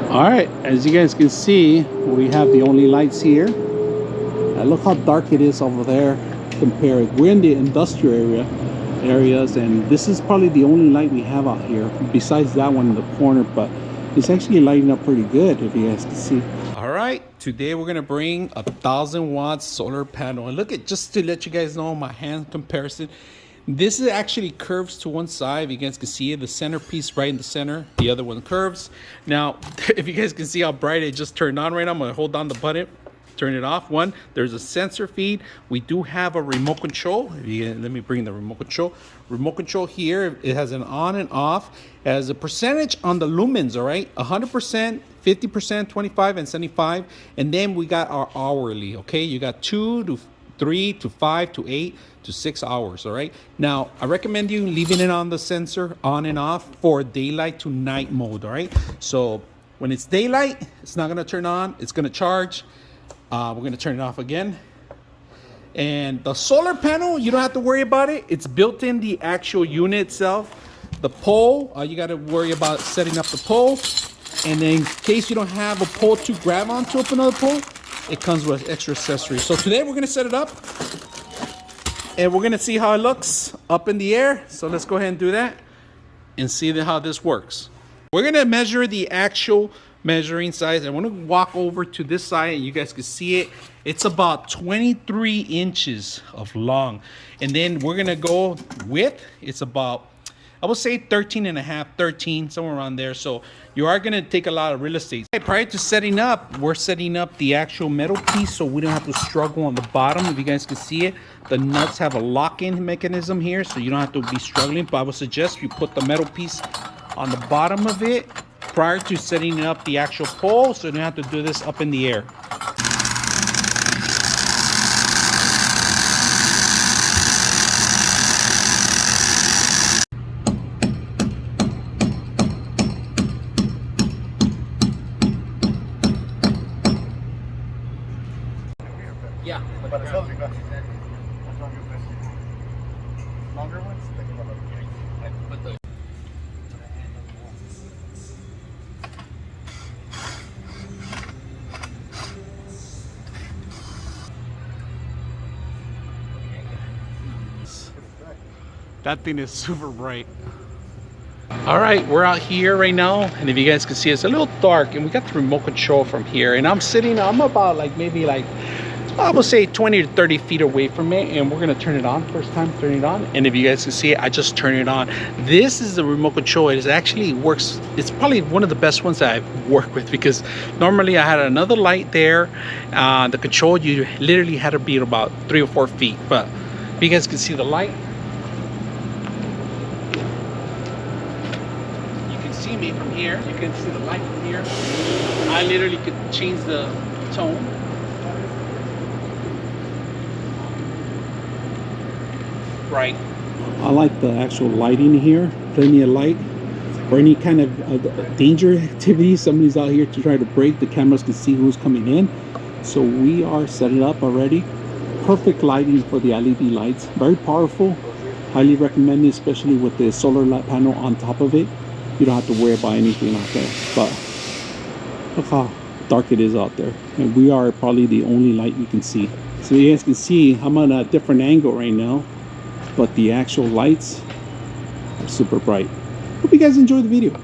All right, as you guys can see, we have the only lights here. Look how dark it is over there compared. We're in the industrial areas, and this is probably the only light we have out here besides that one in the corner, but it's actually lighting up pretty good, if you guys can see. All right, today we're gonna bring a 1,000 watt solar panel, and look at, just to let you guys know my hand comparison, this is actually curves to one side. If you guys can see it, the centerpiece right in the center, the other one curves. Now if you guys can see how bright it just turned on right now, I'm gonna hold down the button, turn it off. One, there's a sensor feed. We do have a remote control. Let me bring the remote control. Remote control here, it has an on and off. It has a percentage on the lumens, all right? 100%, 50%, 25, and 75. And then we got our hourly, okay? You got 2 to 3 to 5 to 8 to 6 hours, all right? Now, I recommend you leaving it on the sensor on and off for daylight to night mode, all right? So when it's daylight, it's not gonna turn on, it's gonna charge. We're gonna turn it off again. And the solar panel, you don't have to worry about it. It's built in the actual unit itself. The pole, you gotta worry about setting up the pole. And then in case you don't have a pole to grab on to open another pole, it comes with extra accessories. So today we're gonna set it up and we're gonna see how it looks up in the air. So let's go ahead and do that and see how this works. We're gonna measure the actual measuring size. I want to walk over to this side and you guys can see it. It's about 23 inches of long. And then we're gonna go width. It's about, I would say 13 and a half, 13, somewhere around there. So you are gonna take a lot of real estate. Prior to setting up, we're setting up the actual metal piece so we don't have to struggle on the bottom. If you guys can see it, the nuts have a lock-in mechanism here, so you don't have to be struggling. But I would suggest you put the metal piece on the bottom of it prior to setting up the actual pole, so you don't have to do this up in the air. Yeah. Longer ones? That thing is super bright. All right, we're out here right now, and if you guys can see, it's a little dark, and we got the remote control from here, and I'm about maybe I would say 20 to 30 feet away from it, and we're gonna turn it on. First time turning it on, and if you guys can see it, I just turned it on. This is the remote control. It actually works. It's probably one of the best ones that I've worked with, because normally I had another light there. The control, you literally had to be about 3 or 4 feet, but if you guys can see the light, you can see me from here. You can see the light from here. I literally could change the tone. Right. I like the actual lighting here. Plenty of light for any kind of danger activity. Somebody's out here to try to break. The cameras can see who's coming in. So we are set it up already. Perfect lighting for the LED lights. Very powerful. Highly recommended, especially with the solar light panel on top of it. You don't have to worry about anything out there. But look how dark it is out there. And we are probably the only light you can see. So you guys can see I'm on a different angle right now, but the actual lights are super bright. Hope you guys enjoyed the video.